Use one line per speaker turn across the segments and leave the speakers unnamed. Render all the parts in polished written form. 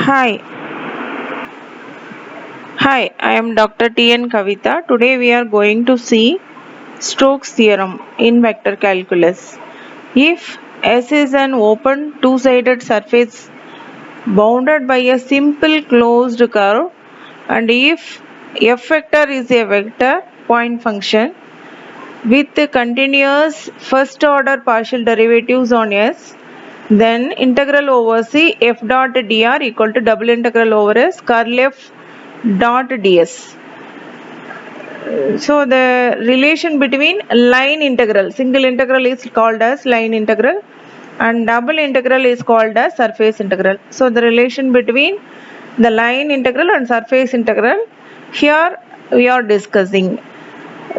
Hi, I am Dr. T.N. Kavitha. Today we are going to see Stokes' theorem in vector calculus. If S is an open two-sided surface bounded by a simple closed curve, and if F vector is a vector point function with continuous first order partial derivatives on S, then integral over C f dot dr equal to double integral over S curl f dot ds. So the relation between line integral, single integral is called as line integral and double integral is called as surface integral. So the relation between the line integral and surface integral here we are discussing.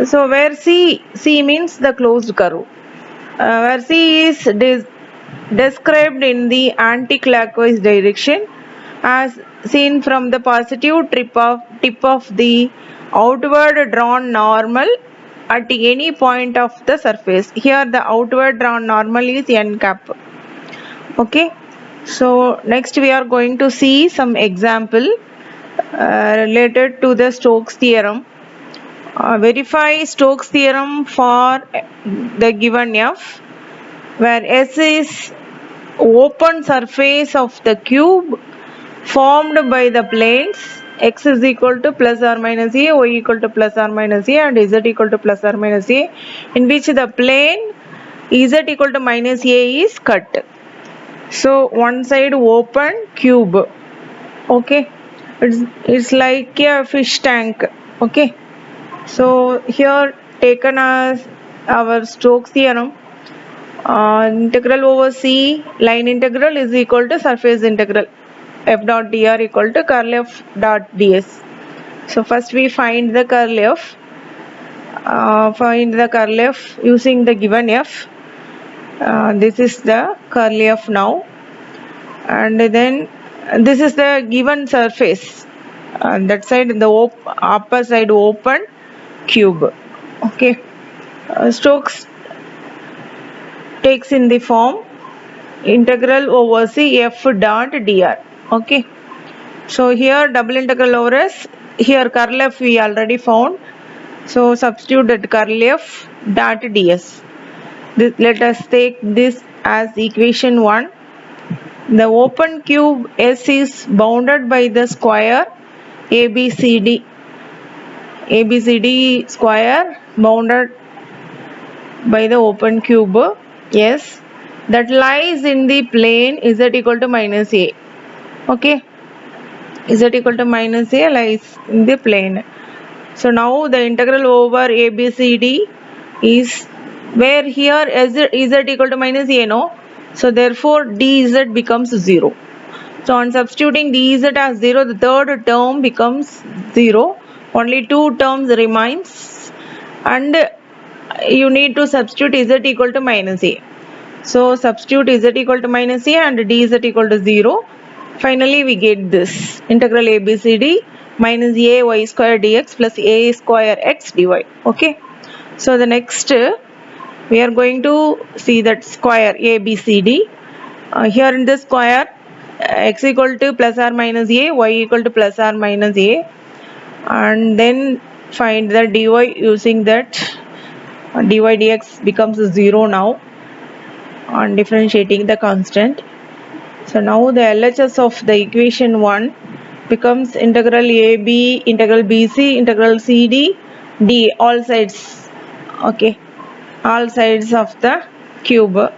So where C means the closed curve, where C is described in the anti-clockwise direction as seen from the positive tip of the outward drawn normal at any point of the surface. Here the outward drawn normal is n cap. Okay, so next we are going to see some example related to the Stokes theorem. Verify Stokes theorem for the given f, where S is open surface of the cube formed by the planes x is equal to plus or minus a, y equal to plus or minus a, and z equal to plus or minus a, in which the plane z equal to minus a is cut. So one side open cube. Okay, it's like a fish tank. Okay, so here taken as our Stokes theorem, integral over C line integral is equal to surface integral f dot dr equal to curl f dot ds. So first we find the curl f. Find the curl f using the given f. This is the curl f now, and then this is the given surface. That side the upper side open cube. Okay, Stokes takes in the form integral over C f dot dr. Okay, so here double integral over S, here curl f we already found, so substitute that curl f dot ds. Let us take this as equation 1. The open cube S is bounded by the square ABCD. ABCD square bounded by the open cube S that lies in the plane z equal to minus a. Okay, z equal to minus a lies in the plane. So now the integral over ABCD is where here z equal to minus a, no? So therefore dz becomes 0. So on substituting dz as 0, the third term becomes 0. Only two terms remains, and you need to substitute z equal to minus a. So substitute z equal to minus a and dz equal to 0. Finally we get this integral ABCD minus a y square dx plus a square x dy. Okay, so the next we are going to see that square ABCD. Here in this square x equal to plus or minus a, y equal to plus or minus a, and then find the dy using that dy dx becomes 0 now on differentiating the constant. So now the LHS of the equation 1 becomes integral AB, integral BC, integral CD, D, all sides. Okay, all sides of the cube.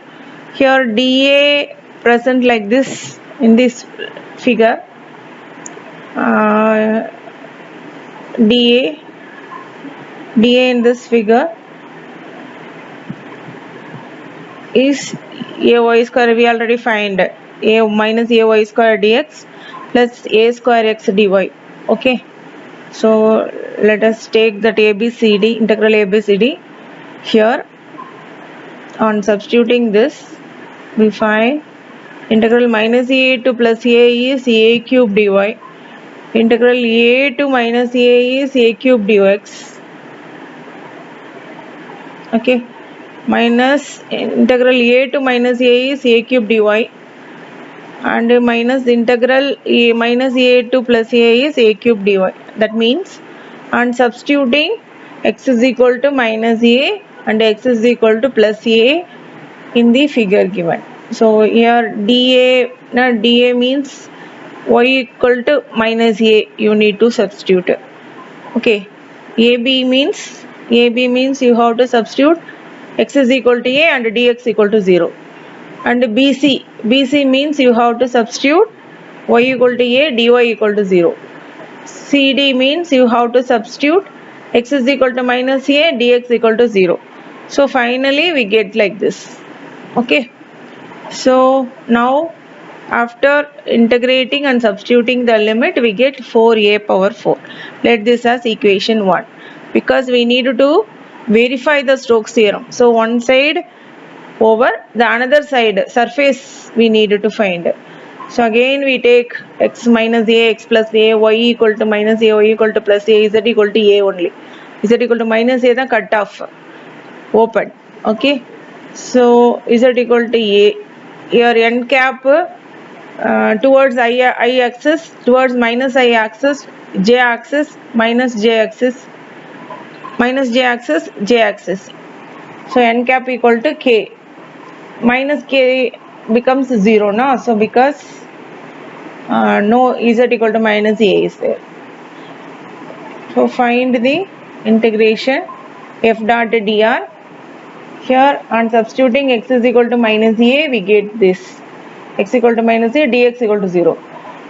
Here dA present like this in this figure. dA in this figure is a y square, we already find a minus a y square dx plus a square x dy. Okay, so let us take that ABCD, integral ABCD. Here on substituting this we find integral minus a to plus a is a cube dy, integral a to minus a is a cube dx. Okay, minus integral a to minus a is a cube dy, and minus integral minus a to plus a is a cube dy. That means, and substituting x is equal to minus a and x is equal to plus a in the figure given. So here dA means y equal to minus a, you need to substitute. Okay, AB means you have to substitute x is equal to a and dx equal to 0. And BC means you have to substitute y equal to a, dy equal to 0. CD means you have to substitute x is equal to minus a, dx equal to 0. So finally we get like this. Okay, so now after integrating and substituting the limit, we get 4a power 4. Let this as equation 1, because we need to verify the Stokes theorem. So one side over the another side surface we need to find. So again we take x minus a, x plus a, y equal to minus a, y equal to plus a, z equal to a only. Z equal to minus a the cut off open. Okay, so z equal to a, here n cap towards I axis, towards minus I axis, j axis, minus j axis, j axis. So n cap equal to k, minus k becomes 0 now. So because no z equal to minus a is there. So find the integration f dot dr. Here on substituting x is equal to minus a, we get this x equal to minus a, dx equal to 0.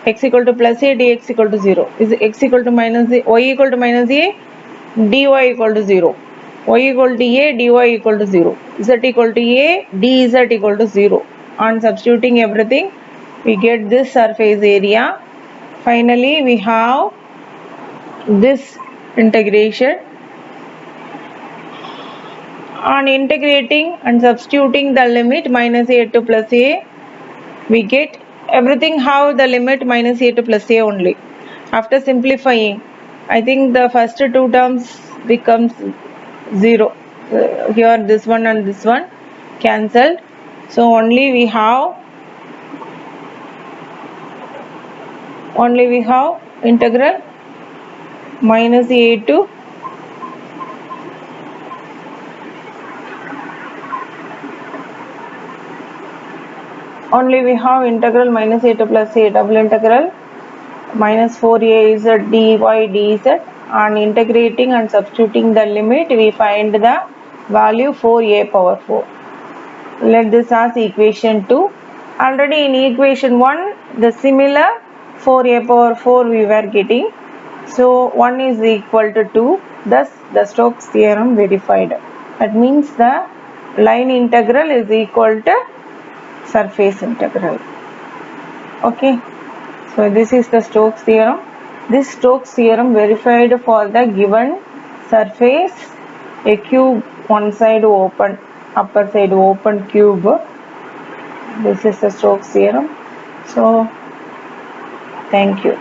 X equal to plus a, dx equal to 0. Is x equal to minus a, y equal to minus a, dy equal to 0. Y equal to a, dy equal to 0. Z equal to a, dz equal to 0. On substituting everything, we get this surface area. Finally, we have this integration. On integrating and substituting the limit minus a to plus a, we get everything have the limit minus a to plus a only. After simplifying, I think the first two terms becomes 0. Here this one and this one cancelled. So only we have integral minus a to integral minus a to plus a, double integral minus 4a z dy dz. On integrating and substituting the limit, we find the value 4a power 4. Let this as equation 2. Already in equation 1, the similar 4a power 4 we were getting. So 1 is equal to 2. Thus the Stokes theorem verified. That means the line integral is equal to surface integral. Okay, so this is the Stokes theorem. This Stokes theorem verified for the given surface, a cube, one side open, upper side open cube. This is the Stokes theorem. So thank you.